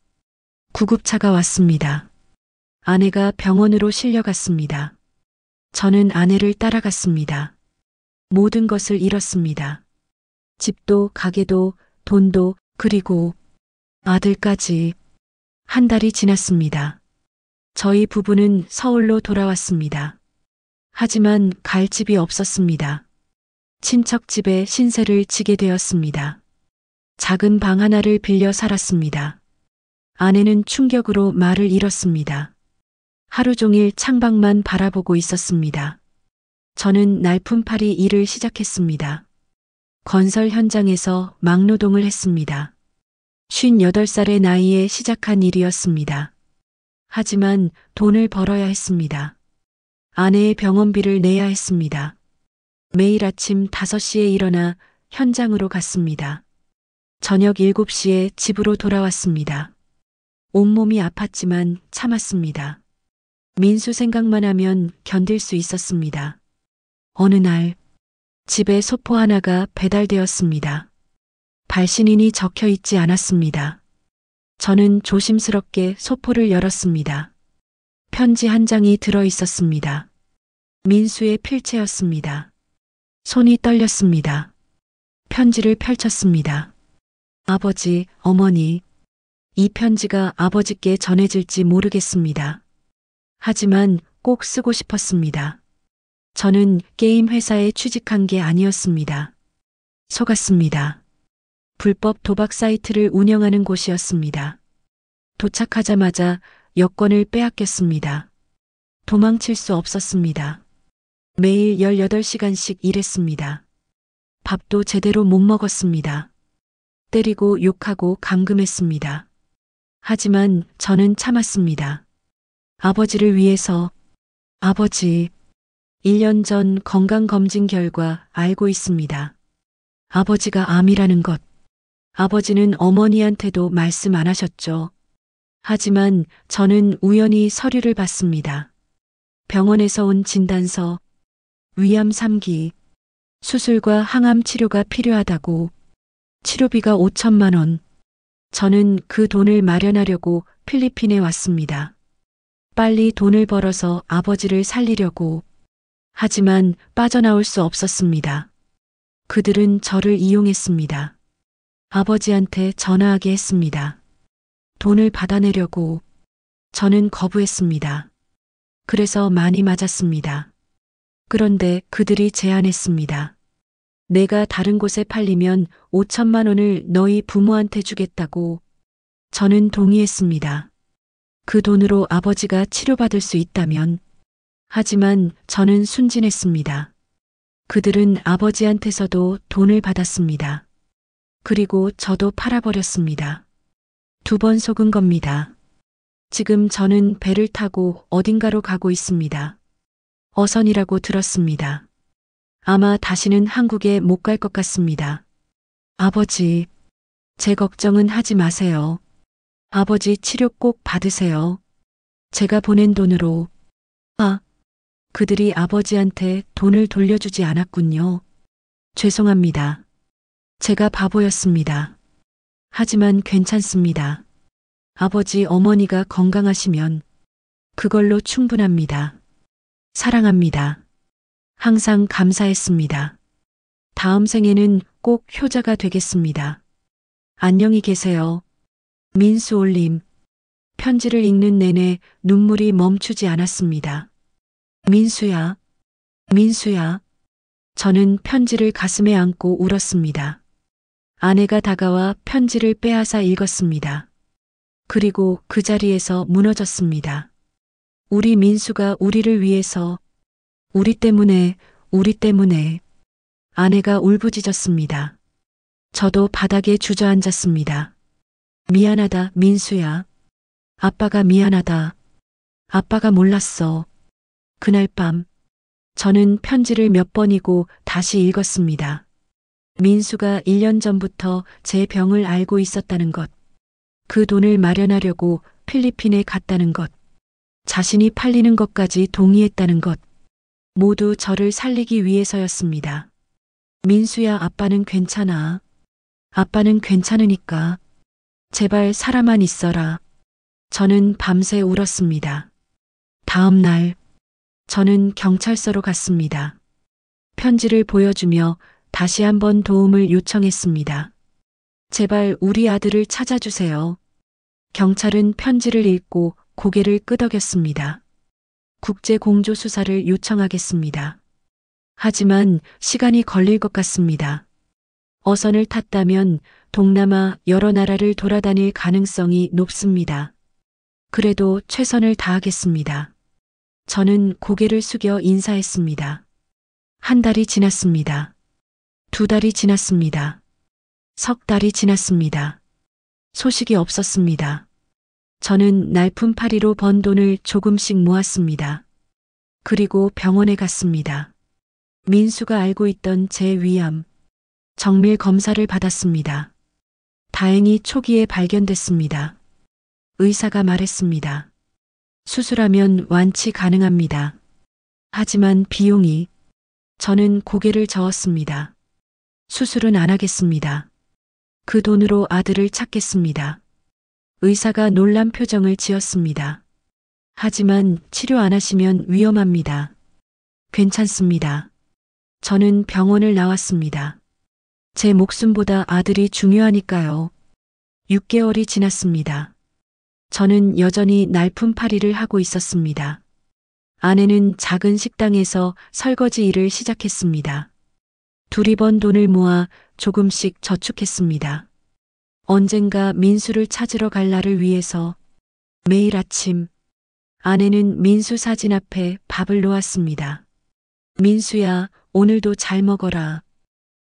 구급차가 왔습니다. 아내가 병원으로 실려갔습니다. 저는 아내를 따라갔습니다. 모든 것을 잃었습니다. 집도, 가게도, 돈도, 그리고 아들까지. 한 달이 지났습니다. 저희 부부는 서울로 돌아왔습니다. 하지만 갈 집이 없었습니다. 친척 집에 신세를 지게 되었습니다. 작은 방 하나를 빌려 살았습니다. 아내는 충격으로 말을 잃었습니다. 하루 종일 창밖만 바라보고 있었습니다. 저는 날품팔이 일을 시작했습니다. 건설 현장에서 막노동을 했습니다. 58살의 나이에 시작한 일이었습니다. 하지만 돈을 벌어야 했습니다. 아내의 병원비를 내야 했습니다. 매일 아침 5시에 일어나 현장으로 갔습니다. 저녁 7시에 집으로 돌아왔습니다. 온몸이 아팠지만 참았습니다. 민수 생각만 하면 견딜 수 있었습니다. 어느 날 집에 소포 하나가 배달되었습니다. 발신인이 적혀 있지 않았습니다. 저는 조심스럽게 소포를 열었습니다. 편지 한 장이 들어 있었습니다. 민수의 필체였습니다. 손이 떨렸습니다. 편지를 펼쳤습니다. 아버지, 어머니. 이 편지가 아버지께 전해질지 모르겠습니다. 하지만 꼭 쓰고 싶었습니다. 저는 게임 회사에 취직한 게 아니었습니다. 속았습니다. 불법 도박 사이트를 운영하는 곳이었습니다. 도착하자마자 여권을 빼앗겼습니다. 도망칠 수 없었습니다. 매일 18시간씩 일했습니다. 밥도 제대로 못 먹었습니다. 때리고 욕하고 감금했습니다. 하지만 저는 참았습니다. 아버지를 위해서. 아버지, 1년 전 건강검진 결과 알고 있습니다. 아버지가 암이라는 것. 아버지는 어머니한테도 말씀 안 하셨죠. 하지만 저는 우연히 서류를 봤습니다. 병원에서 온 진단서, 위암 3기, 수술과 항암 치료가 필요하다고, 치료비가 5천만 원. 저는 그 돈을 마련하려고 필리핀에 왔습니다. 빨리 돈을 벌어서 아버지를 살리려고. 하지만 빠져나올 수 없었습니다. 그들은 저를 이용했습니다. 아버지한테 전화하게 했습니다. 돈을 받아내려고. 저는 거부했습니다. 그래서 많이 맞았습니다. 그런데 그들이 제안했습니다. 내가 다른 곳에 팔리면 5천만 원을 너희 부모한테 주겠다고. 저는 동의했습니다. 그 돈으로 아버지가 치료받을 수 있다면. 하지만 저는 순진했습니다. 그들은 아버지한테서도 돈을 받았습니다. 그리고 저도 팔아버렸습니다. 2번 속은 겁니다. 지금 저는 배를 타고 어딘가로 가고 있습니다. 어선이라고 들었습니다. 아마 다시는 한국에 못 갈 것 같습니다. 아버지, 제 걱정은 하지 마세요. 아버지 치료 꼭 받으세요. 제가 보낸 돈으로. 그들이 아버지한테 돈을 돌려주지 않았군요. 죄송합니다. 제가 바보였습니다. 하지만 괜찮습니다. 아버지, 어머니가 건강하시면 그걸로 충분합니다. 사랑합니다. 항상 감사했습니다. 다음 생에는 꼭 효자가 되겠습니다. 안녕히 계세요. 민수 올림. 편지를 읽는 내내 눈물이 멈추지 않았습니다. 민수야, 민수야. 저는 편지를 가슴에 안고 울었습니다. 아내가 다가와 편지를 빼앗아 읽었습니다. 그리고 그 자리에서 무너졌습니다. 우리 민수가 우리를 위해서, 우리 때문에, 우리 때문에. 아내가 울부짖었습니다. 저도 바닥에 주저앉았습니다. 미안하다, 민수야. 아빠가 미안하다. 아빠가 몰랐어. 그날 밤, 저는 편지를 몇 번이고 다시 읽었습니다. 민수가 1년 전부터 제 병을 알고 있었다는 것, 그 돈을 마련하려고 필리핀에 갔다는 것, 자신이 팔리는 것까지 동의했다는 것, 모두 저를 살리기 위해서였습니다. 민수야, 아빠는 괜찮아. 아빠는 괜찮으니까. 제발 살아만 있어라. 저는 밤새 울었습니다. 다음 날, 저는 경찰서로 갔습니다. 편지를 보여주며 다시 한번 도움을 요청했습니다. 제발 우리 아들을 찾아주세요. 경찰은 편지를 읽고 고개를 끄덕였습니다. 국제공조 수사를 요청하겠습니다. 하지만 시간이 걸릴 것 같습니다. 어선을 탔다면 동남아 여러 나라를 돌아다닐 가능성이 높습니다. 그래도 최선을 다하겠습니다. 저는 고개를 숙여 인사했습니다. 한 달이 지났습니다. 2달이 지났습니다. 석 달이 지났습니다. 소식이 없었습니다. 저는 날품팔이로 번 돈을 조금씩 모았습니다. 그리고 병원에 갔습니다. 민수가 알고 있던 제 위암, 정밀 검사를 받았습니다. 다행히 초기에 발견됐습니다. 의사가 말했습니다. 수술하면 완치 가능합니다. 하지만 비용이, 저는 고개를 저었습니다. 수술은 안 하겠습니다. 그 돈으로 아들을 찾겠습니다. 의사가 놀란 표정을 지었습니다. 하지만 치료 안 하시면 위험합니다. 괜찮습니다. 저는 병원을 나왔습니다. 제 목숨보다 아들이 중요하니까요. 6개월이 지났습니다. 저는 여전히 날품팔이를 하고 있었습니다. 아내는 작은 식당에서 설거지 일을 시작했습니다. 둘이 번 돈을 모아 조금씩 저축했습니다. 언젠가 민수를 찾으러 갈 날을 위해서 매일 아침 아내는 민수 사진 앞에 밥을 놓았습니다. 민수야, 오늘도 잘 먹어라.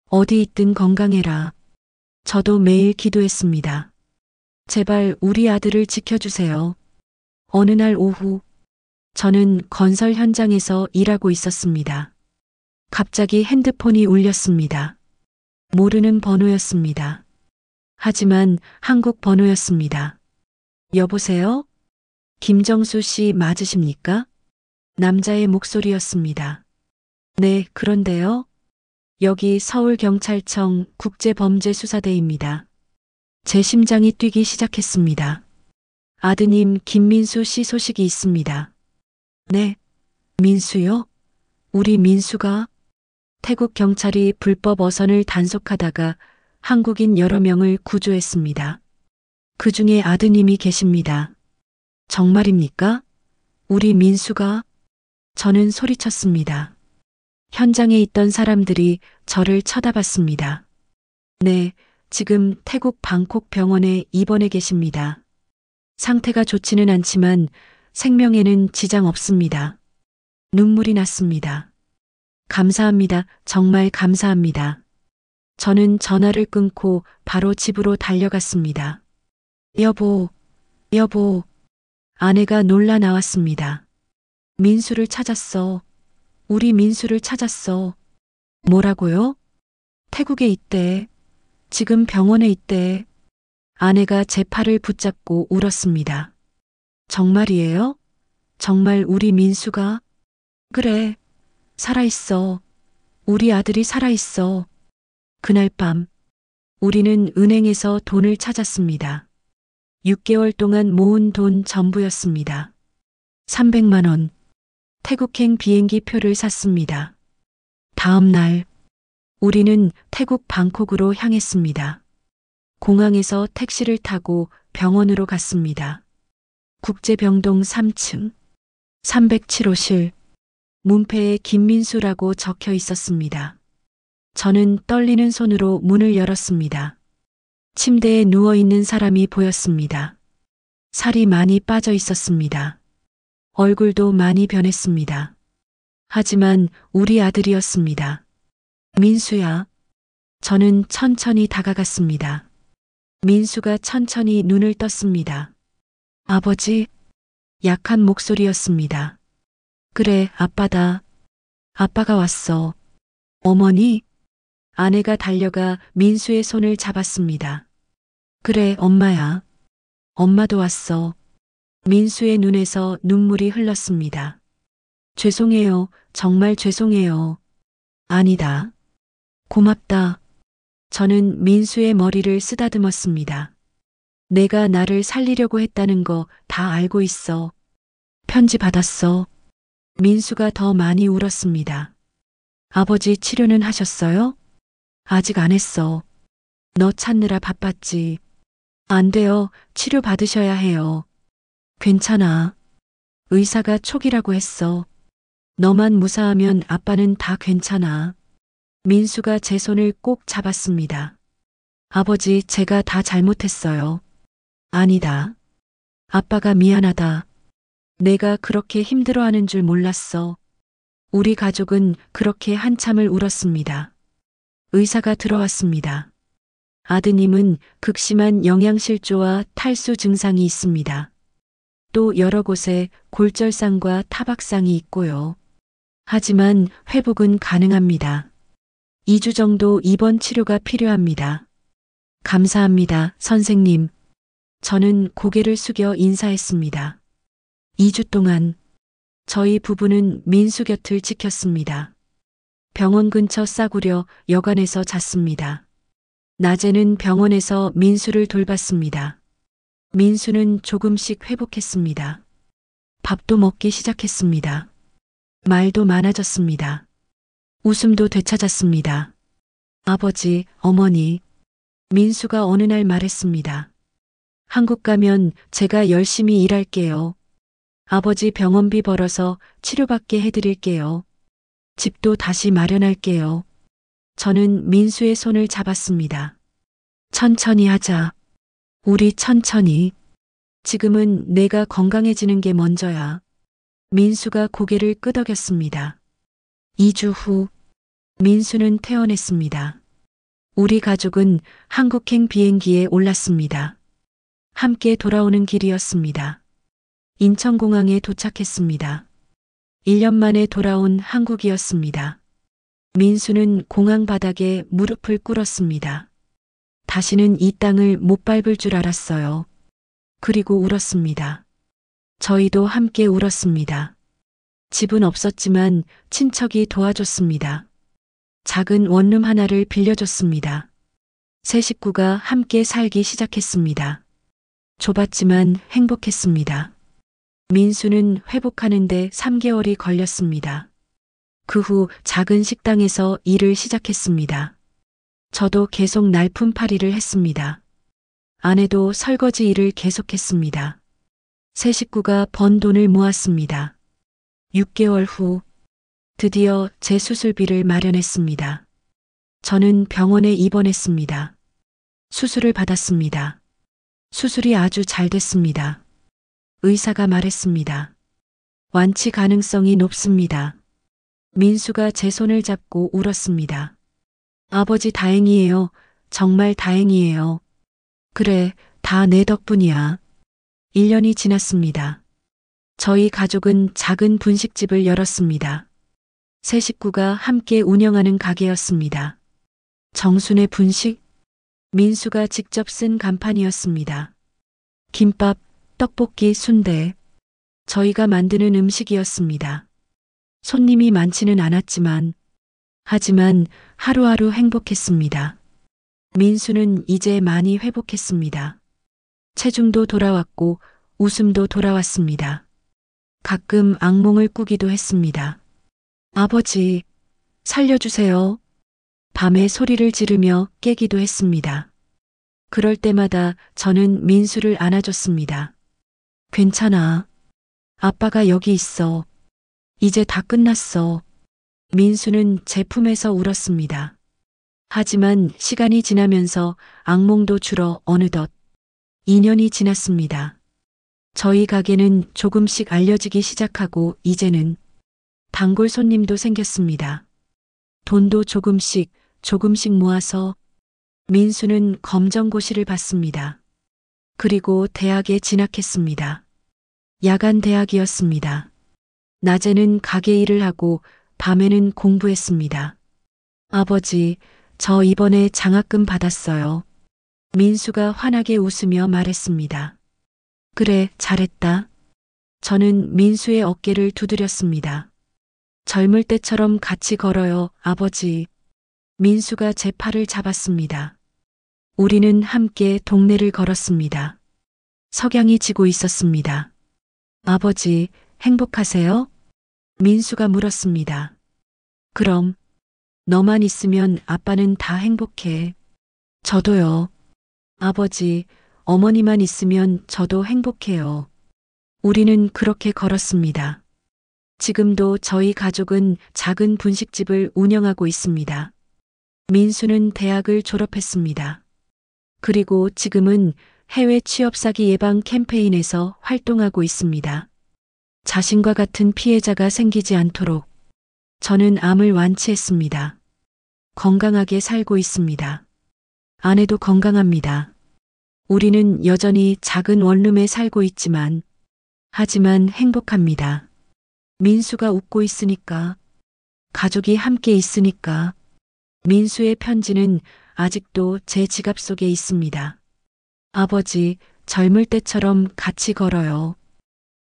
어디 있든 건강해라. 저도 매일 기도했습니다. 제발 우리 아들을 지켜주세요. 어느 날 오후, 저는 건설 현장에서 일하고 있었습니다. 갑자기 핸드폰이 울렸습니다. 모르는 번호였습니다. 하지만 한국 번호였습니다. 여보세요? 김정수 씨 맞으십니까? 남자의 목소리였습니다. 네, 그런데요. 여기 서울경찰청 국제범죄수사대입니다. 제 심장이 뛰기 시작했습니다. 아드님 김민수 씨 소식이 있습니다. 네, 민수요? 우리 민수가? 태국 경찰이 불법 어선을 단속하다가 한국인 여러 명을 구조했습니다. 그 중에 아드님이 계십니다. 정말입니까? 우리 민수가? 저는 소리쳤습니다. 현장에 있던 사람들이 저를 쳐다봤습니다. 네, 지금 태국 방콕 병원에 입원해 계십니다. 상태가 좋지는 않지만 생명에는 지장 없습니다. 눈물이 났습니다. 감사합니다. 정말 감사합니다. 저는 전화를 끊고 바로 집으로 달려갔습니다. 여보, 여보. 아내가 놀라 나왔습니다. 민수를 찾았어. 우리 민수를 찾았어. 뭐라고요? 태국에 있대. 지금 병원에 있대. 아내가 제 팔을 붙잡고 울었습니다. 정말이에요? 정말 우리 민수가? 그래. 살아있어. 우리 아들이 살아있어. 그날 밤, 우리는 은행에서 돈을 찾았습니다. 6개월 동안 모은 돈 전부였습니다. 300만 원. 태국행 비행기 표를 샀습니다. 다음 날, 우리는 태국 방콕으로 향했습니다. 공항에서 택시를 타고 병원으로 갔습니다. 국제병동 3층 307호실. 문패에 김민수라고 적혀 있었습니다. 저는 떨리는 손으로 문을 열었습니다. 침대에 누워 있는 사람이 보였습니다. 살이 많이 빠져 있었습니다. 얼굴도 많이 변했습니다. 하지만 우리 아들이었습니다. 민수야. 저는 천천히 다가갔습니다. 민수가 천천히 눈을 떴습니다. 아버지? 약한 목소리였습니다. 그래, 아빠다. 아빠가 왔어. 어머니? 아내가 달려가 민수의 손을 잡았습니다. 그래, 엄마야. 엄마도 왔어. 민수의 눈에서 눈물이 흘렀습니다. 죄송해요. 정말 죄송해요. 아니다. 고맙다. 저는 민수의 머리를 쓰다듬었습니다. 내가 나를 살리려고 했다는 거 다 알고 있어. 편지 받았어. 민수가 더 많이 울었습니다. 아버지 치료는 하셨어요? 아직 안 했어. 너 찾느라 바빴지. 안 돼요. 치료 받으셔야 해요. 괜찮아. 의사가 촉이라고 했어. 너만 무사하면 아빠는 다 괜찮아. 민수가 제 손을 꼭 잡았습니다. 아버지, 제가 다 잘못했어요. 아니다. 아빠가 미안하다. 내가 그렇게 힘들어하는 줄 몰랐어. 우리 가족은 그렇게 한참을 울었습니다. 의사가 들어왔습니다. 아드님은 극심한 영양실조와 탈수 증상이 있습니다. 또 여러 곳에 골절상과 타박상이 있고요. 하지만 회복은 가능합니다. 2주 정도 입원 치료가 필요합니다. 감사합니다, 선생님. 저는 고개를 숙여 인사했습니다. 2주 동안 저희 부부는 민수 곁을 지켰습니다. 병원 근처 싸구려 여관에서 잤습니다. 낮에는 병원에서 민수를 돌봤습니다. 민수는 조금씩 회복했습니다. 밥도 먹기 시작했습니다. 말도 많아졌습니다. 웃음도 되찾았습니다. 아버지, 어머니. 민수가 어느 날 말했습니다. 한국 가면 제가 열심히 일할게요. 아버지 병원비 벌어서 치료받게 해드릴게요. 집도 다시 마련할게요. 저는 민수의 손을 잡았습니다. 천천히 하자. 우리 천천히. 지금은 내가 건강해지는 게 먼저야. 민수가 고개를 끄덕였습니다. 2주 후, 민수는 퇴원했습니다. 우리 가족은 한국행 비행기에 올랐습니다. 함께 돌아오는 길이었습니다. 인천공항에 도착했습니다. 1년 만에 돌아온 한국이었습니다. 민수는 공항 바닥에 무릎을 꿇었습니다. 다시는 이 땅을 못 밟을 줄 알았어요. 그리고 울었습니다. 저희도 함께 울었습니다. 집은 없었지만 친척이 도와줬습니다. 작은 원룸 하나를 빌려줬습니다. 세 식구가 함께 살기 시작했습니다. 좁았지만 행복했습니다. 민수는 회복하는데 3개월이 걸렸습니다. 그 후 작은 식당에서 일을 시작했습니다. 저도 계속 날품팔이를 했습니다. 아내도 설거지 일을 계속했습니다. 세 식구가 번 돈을 모았습니다. 6개월 후 드디어 제 수술비를 마련했습니다. 저는 병원에 입원했습니다. 수술을 받았습니다. 수술이 아주 잘 됐습니다. 의사가 말했습니다. 완치 가능성이 높습니다. 민수가 제 손을 잡고 울었습니다. 아버지 다행이에요. 정말 다행이에요. 그래, 다 내 덕분이야. 1년이 지났습니다. 저희 가족은 작은 분식집을 열었습니다. 세 식구가 함께 운영하는 가게였습니다. 정순의 분식? 민수가 직접 쓴 간판이었습니다. 김밥, 떡볶이, 순대. 저희가 만드는 음식이었습니다. 손님이 많지는 않았지만, 하지만 하루하루 행복했습니다. 민수는 이제 많이 회복했습니다. 체중도 돌아왔고 웃음도 돌아왔습니다. 가끔 악몽을 꾸기도 했습니다. 아버지, 살려주세요. 밤에 소리를 지르며 깨기도 했습니다. 그럴 때마다 저는 민수를 안아줬습니다. 괜찮아. 아빠가 여기 있어. 이제 다 끝났어. 민수는 제 품에서 울었습니다. 하지만 시간이 지나면서 악몽도 줄어 어느덧 2년이 지났습니다. 저희 가게는 조금씩 알려지기 시작하고 이제는 단골 손님도 생겼습니다. 돈도 조금씩 모아서 민수는 검정고시를 받습니다. 그리고 대학에 진학했습니다. 야간 대학이었습니다. 낮에는 가게 일을 하고 밤에는 공부했습니다. 아버지, 저 이번에 장학금 받았어요. 민수가 환하게 웃으며 말했습니다. 그래, 잘했다. 저는 민수의 어깨를 두드렸습니다. 젊을 때처럼 같이 걸어요, 아버지. 민수가 제 팔을 잡았습니다. 우리는 함께 동네를 걸었습니다. 석양이 지고 있었습니다. 아버지, 행복하세요? 민수가 물었습니다. 그럼, 너만 있으면 아빠는 다 행복해. 저도요. 아버지, 어머니만 있으면 저도 행복해요. 우리는 그렇게 걸었습니다. 지금도 저희 가족은 작은 분식집을 운영하고 있습니다. 민수는 대학을 졸업했습니다. 그리고 지금은 해외 취업 사기 예방 캠페인에서 활동하고 있습니다. 자신과 같은 피해자가 생기지 않도록 저는 암을 완치했습니다. 건강하게 살고 있습니다. 아내도 건강합니다. 우리는 여전히 작은 원룸에 살고 있지만, 하지만 행복합니다. 민수가 웃고 있으니까, 가족이 함께 있으니까, 민수의 편지는 아직도 제 지갑 속에 있습니다. 아버지, 젊을 때처럼 같이 걸어요.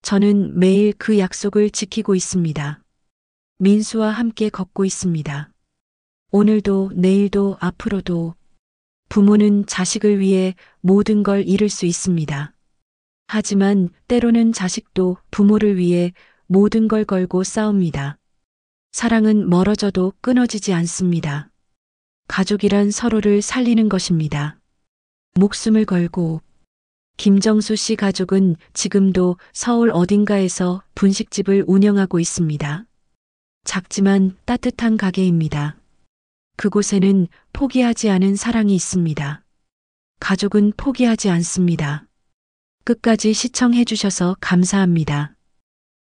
저는 매일 그 약속을 지키고 있습니다. 민수와 함께 걷고 있습니다. 오늘도 내일도 앞으로도 부모는 자식을 위해 모든 걸 잃을 수 있습니다. 하지만 때로는 자식도 부모를 위해 모든 걸 걸고 싸웁니다. 사랑은 멀어져도 끊어지지 않습니다. 가족이란 서로를 살리는 것입니다. 목숨을 걸고 김정수 씨 가족은 지금도 서울 어딘가에서 분식집을 운영하고 있습니다. 작지만 따뜻한 가게입니다. 그곳에는 포기하지 않은 사랑이 있습니다. 가족은 포기하지 않습니다. 끝까지 시청해 주셔서 감사합니다.